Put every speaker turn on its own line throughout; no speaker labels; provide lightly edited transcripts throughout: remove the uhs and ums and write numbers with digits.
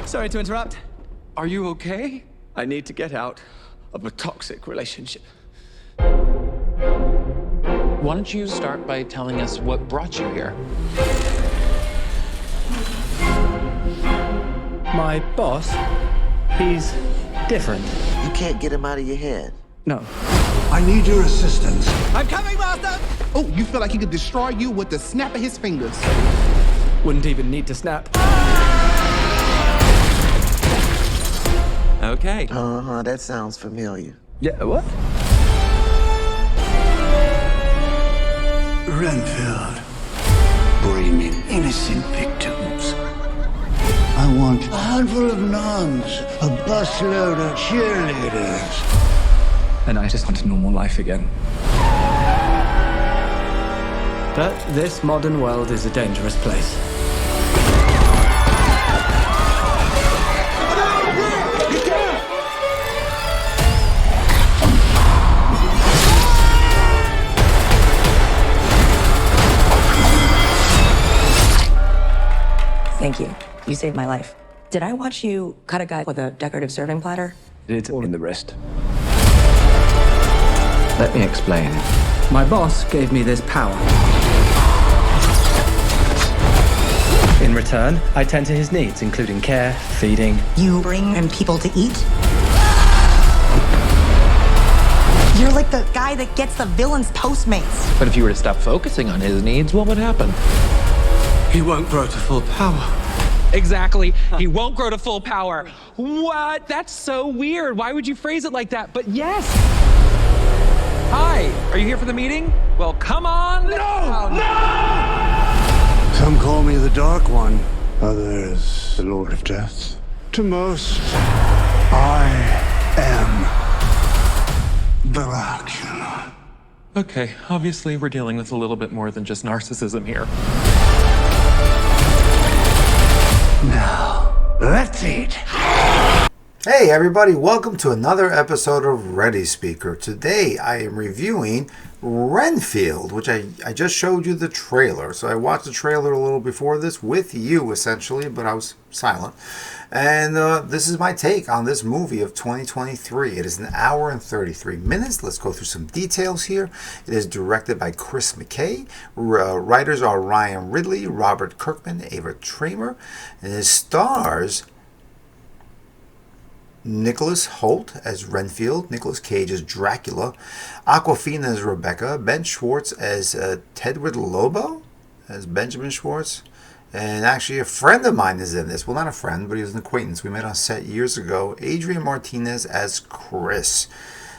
Sorry to interrupt.
Are you okay?
I need to get out of a toxic relationship.
Why don't you start by telling us what brought you here?
My boss, he's different.
You can't get him out of your head.
No.
I need your assistance.
I'm coming, Master!
Oh, you feel like he could destroy you with the snap of his fingers.
Wouldn't even need to snap.
Okay.
Uh-huh, that sounds familiar.
Yeah, what?
Renfield, bringing innocent victims. I want a handful of nuns, a busload of cheerleaders.
And I just want a normal life again. But this modern world is a dangerous place.
Thank you. You saved my life. Did I watch you cut a guy with a decorative serving platter?
It's all in the wrist. Let me explain. My boss gave me this power. In return, I tend to his needs, including care, feeding.
You bring him people to eat? You're like the guy that gets the villain's Postmates.
But if you were to stop focusing on his needs, what would happen?
He won't grow to full power.
Exactly. He won't grow to full power. What? That's so weird. Why would you phrase it like that? But yes. Hi. Are you here for the meeting? Well, come on. No!
Some call me the Dark One, others the Lord of Death. To most, I am Dracula.
Okay, obviously we're dealing with a little bit more than just narcissism here.
Now, let's eat.
Hey everybody, welcome to another episode of Ready Speaker. Today I am reviewing Renfield, which I just showed you the trailer. So I watched the trailer a little before this with you essentially, but I was silent. And this is my take on this movie of 2023. It is an hour and 33 minutes. Let's go through some details here. It is directed by Chris McKay. Writers are Ryan Ridley, Robert Kirkman, Ava Tramer. And it stars Nicholas Hoult as Renfield, Nicolas Cage as Dracula, Awkwafina as Rebecca, Ben Schwartz as Tedward Lobo, as Benjamin Schwartz, and actually a friend of mine is in this. Well, not a friend, but he was an acquaintance. We met on set years ago. Adrian Martinez as Chris.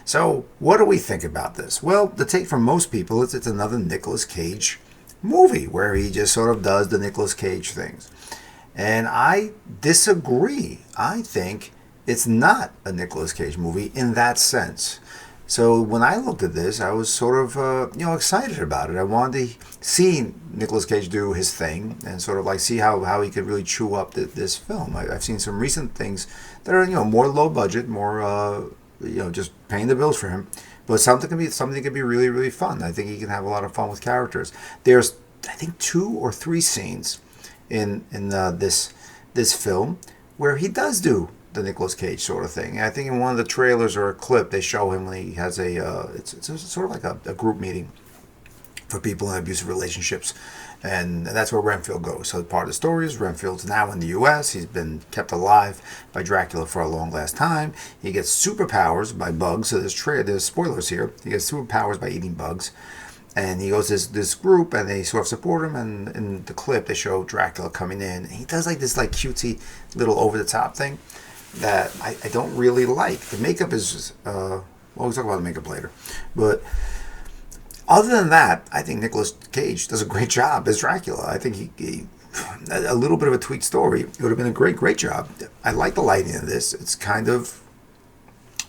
So, what do we think about this? Well, the take from most people is it's another Nicolas Cage movie where he just sort of does the Nicolas Cage things. And I disagree. I think it's not a Nicolas Cage movie in that sense. So when I looked at this, I was sort of, excited about it. I wanted to see Nicolas Cage do his thing and sort of like see how he could really chew up this film. I've seen some recent things that are, more low budget, more, just paying the bills for him. But something can be really, really fun. I think he can have a lot of fun with characters. There's, I think, 2 or 3 scenes in this film where he does do the Nicolas Cage sort of thing. And I think in one of the trailers or a clip they show him when he has it's sort of like a group meeting for people in abusive relationships, and that's where Renfield goes. So part of the story is Renfield's now in the U.S. He's been kept alive by Dracula for a long last time. He gets superpowers by bugs. So there's spoilers here. He gets superpowers by eating bugs. And he goes to this group, and they sort of support him. And in the clip, they show Dracula coming in. And he does like this cutesy little over-the-top thing that I don't really like. The makeup is, we'll talk about the makeup later. But other than that, I think Nicolas Cage does a great job as Dracula. I think he a little bit of a tweaked story. It would have been a great job. I like the lighting of this. It's kind of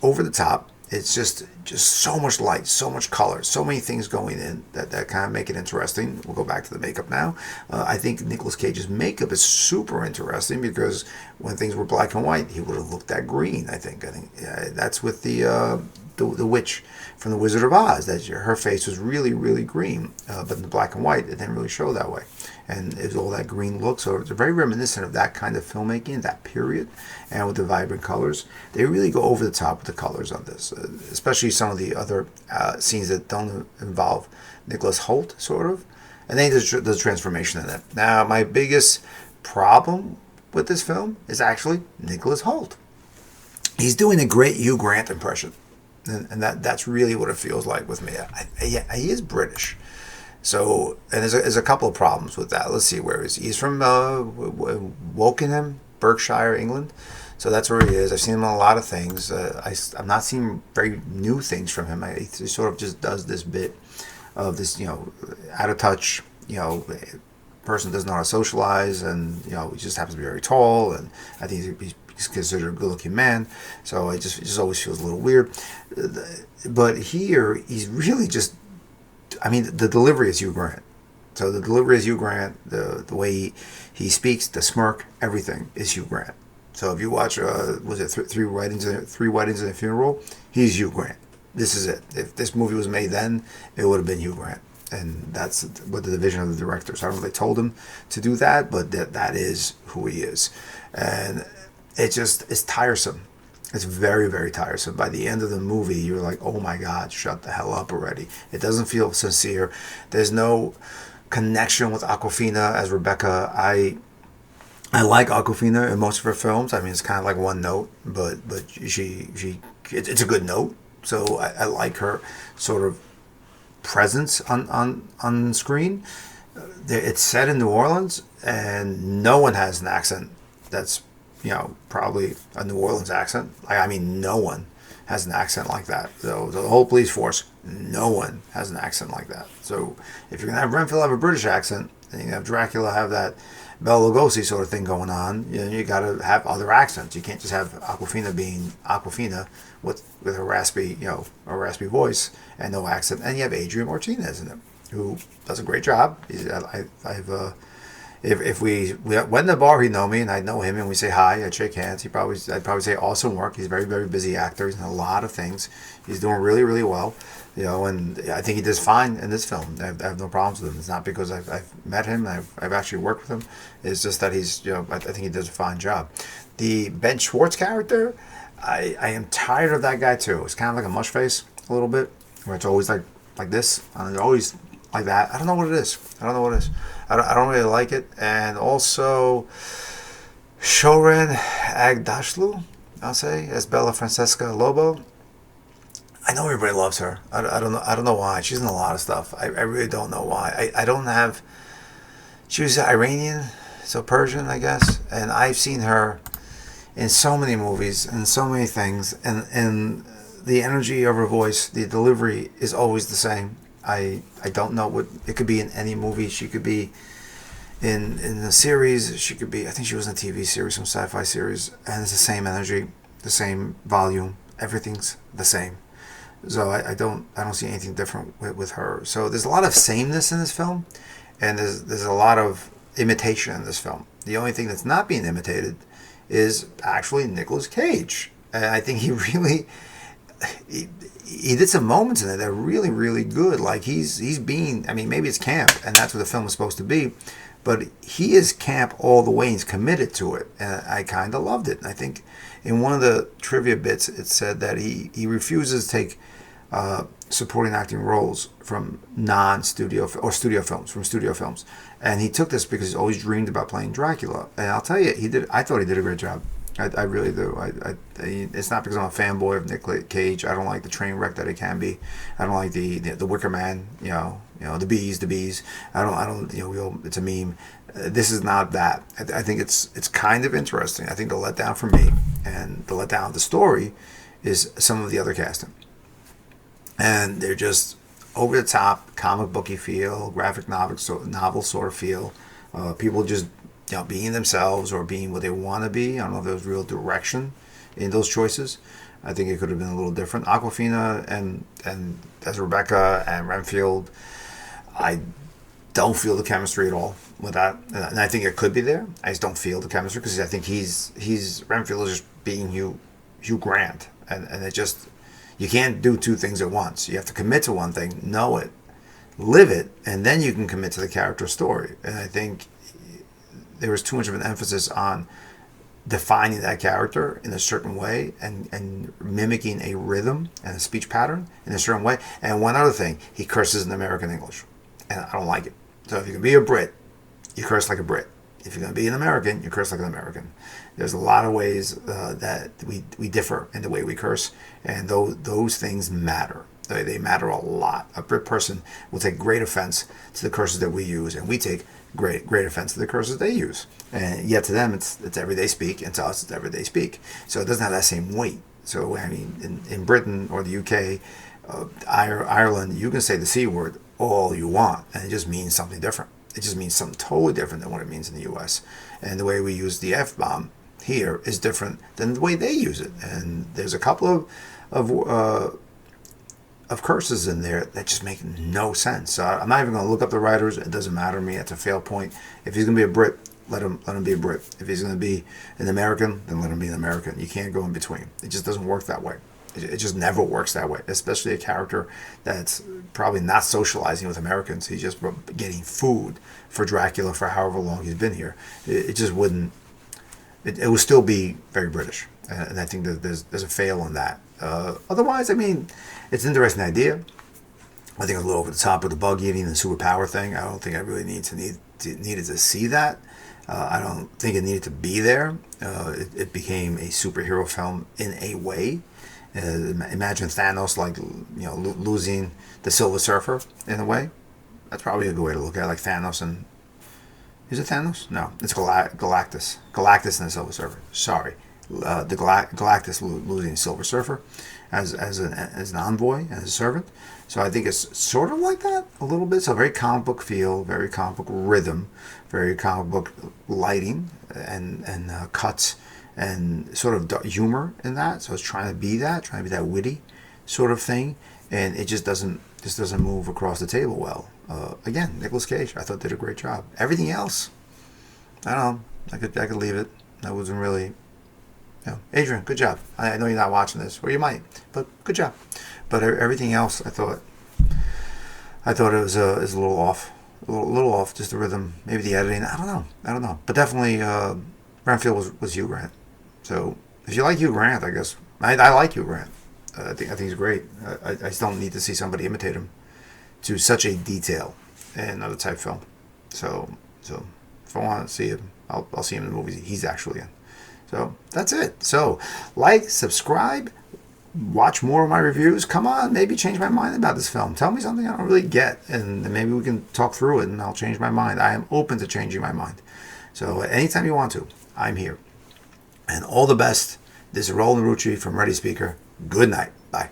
over the top. It's just so much light, so much color, so many things going in that kind of make it interesting. We'll go back to the makeup now. I think Nicolas Cage's makeup is super interesting because when things were black and white, he would have looked that green, I think. That's with the the witch from the Wizard of Oz. That her face was really, really green, but in the black and white, it didn't really show that way. And it was all that green look, so it's very reminiscent of that kind of filmmaking, that period, and with the vibrant colors. They really go over the top with the colors on this, especially some of the other scenes that don't involve Nicholas Hoult, sort of. And then there's the transformation in it. Now, my biggest problem with this film is actually Nicholas Hoult. He's doing a great Hugh Grant impression, and that's really what it feels like with me. He is British. So, and there's a couple of problems with that. Let's see, where is he? He's from Wokingham, Berkshire, England. So that's where he is. I've seen him on a lot of things. I'm not seeing very new things from him. He sort of just does this bit of this, out of touch, person doesn't know how to socialize, and he just happens to be very tall, and I think he's considered a good-looking man. So it just always feels a little weird. But here, he's really just. I mean, the delivery is Hugh Grant. So the delivery is Hugh Grant. The way he speaks, the smirk, everything is Hugh Grant. So if you watch, was it Three Weddings and a Funeral? He's Hugh Grant. This is it. If this movie was made then, it would have been Hugh Grant. And that's what the vision of the director. So I don't know if they told him to do that, but that is who he is. And it's tiresome. It's very, very tiresome. By the end of the movie, you're like, oh my God, shut the hell up already. It doesn't feel sincere. There's no connection with Awkwafina as Rebecca. I like Awkwafina in most of her films. I mean, it's kind of like one note, but it's a good note. So I like her sort of presence on screen. It's set in New Orleans, and no one has an accent that's probably a New Orleans accent. I mean, no one has an accent like that. So the whole police force, no one has an accent like that. So if you're going to have Renfield have a British accent, and you have Dracula have that Bela Lugosi sort of thing going on, you got to have other accents. You can't just have Awkwafina being Awkwafina with a raspy, a raspy voice and no accent. And you have Adrian Martinez in it, who does a great job. If we went in the bar, he'd know me, and I'd know him, and we say hi, I'd shake hands. I'd probably say awesome work. He's a very, very busy actor. He's in a lot of things. He's doing really, really well, and I think he does fine in this film. I have no problems with him. It's not because I've met him, I've actually worked with him. It's just that he's, I think he does a fine job. The Ben Schwartz character, I am tired of that guy too. It's kind of like a mush face a little bit, where it's always like this, and it's always like that. I don't know what it is. I don't really like it. And also, Shoren Agdashlu, I'll say, as Bella Francesca Lobo. I know everybody loves her. I don't know why. She's in a lot of stuff. I really don't know why. I don't have. She was Iranian, so Persian, I guess. And I've seen her in so many movies and so many things. And the energy of her voice, the delivery is always the same. I don't know what it could be in any movie. She could be in a series. She could be. I think she was in a TV series, some sci-fi series, and it's the same energy, the same volume. Everything's the same. So I don't see anything different with her. So there's a lot of sameness in this film, and there's a lot of imitation in this film. The only thing that's not being imitated is actually Nicolas Cage, and I think he really. He did some moments in it that are really, really good. Like he's being, I mean, maybe it's camp, and that's what the film is supposed to be, but he is camp all the way. He's committed to it, and I kind of loved it. And I think in one of the trivia bits, it said that he refuses to take supporting acting roles from non-studio or studio films, and he took this because he's always dreamed about playing Dracula. And I'll tell you, I thought he did a great job. I really do. It's not because I'm a fanboy of Nic Cage. I don't like the train wreck that it can be. I don't like the Wicker Man. The bees. I don't. It's a meme. This is not that. I think it's kind of interesting. I think the letdown for me and the letdown of the story is some of the other casting, and they're just over the top, comic booky feel, graphic novel sort of feel. People just. Being themselves or being what they want to be. I don't know if there was real direction in those choices. I think it could have been a little different. Awkwafina and as Rebecca and Renfield, I don't feel the chemistry at all with that. And I think it could be there. I just don't feel the chemistry because I think Renfield is just being Hugh Grant. And it just, You can't do two things at once. You have to commit to one thing, know it, live it, and then you can commit to the character story. And I think there was too much of an emphasis on defining that character in a certain way and mimicking a rhythm and a speech pattern in a certain way. And one other thing, he curses in American English, and I don't like it. So if you can be a Brit, you curse like a Brit. If you're going to be an American, you curse like an American. There's a lot of ways that we differ in the way we curse, and those things matter. They matter a lot. A Brit person will take great offense to the curses that we use, and we take great offense to the curses they use. And yet to them, it's everyday speak, and to us, it's everyday speak. So it doesn't have that same weight. So, I mean, in Britain or the UK, Ireland, you can say the C word all you want, and it just means something different. It just means something totally different than what it means in the US. And the way we use the F-bomb here is different than the way they use it. And there's a couple of curses in there that just make no sense. So I'm not even going to look up the writers. It doesn't matter to me. It's a fail point. If he's going to be a Brit, let him be a Brit. If he's going to be an American, then let him be an American. You can't go in between. It just doesn't work that way. It just never works that way, especially a character that's probably not socializing with Americans. He's just getting food for Dracula for however long he's been here. It just wouldn't. It would still be very British, and I think that there's a fail on that. Otherwise, I mean, it's an interesting idea. I think it's a little over the top with the bug eating and superpower thing. I don't think I really needed to see that. I don't think it needed to be there. It became a superhero film in a way. Imagine Thanos losing the Silver Surfer in a way. That's probably a good way to look at it, like Thanos and... Is it Thanos? No, it's Galactus. Galactus and the Silver Surfer. Sorry. The Galactus losing Silver Surfer as an envoy, as a servant. So I think it's sort of like that a little bit. So very comic book feel, very comic book rhythm, very comic book lighting and cuts and sort of humor in that. So it's trying to be that witty sort of thing, and it just doesn't move across the table well. Again, Nicolas Cage, I thought did a great job. Everything else, I don't know. I could leave it. I wasn't really. Adrian, good job. I know you're not watching this, or you might, but good job. But everything else, I thought it was a little off, a little off. Just the rhythm, maybe the editing. I don't know. But definitely, Renfield was Hugh Grant. So if you like Hugh Grant, I guess I like Hugh Grant. I think he's great. I just don't need to see somebody imitate him to such a detail in another type film. So if I want to see him, I'll see him in the movies he's actually in. So that's it. So like, subscribe, watch more of my reviews. Come on, maybe change my mind about this film. Tell me something I don't really get, and maybe we can talk through it and I'll change my mind. I am open to changing my mind. So anytime you want to, I'm here. And all the best. This is Roland Rucci from Ready Speaker. Good night. Bye.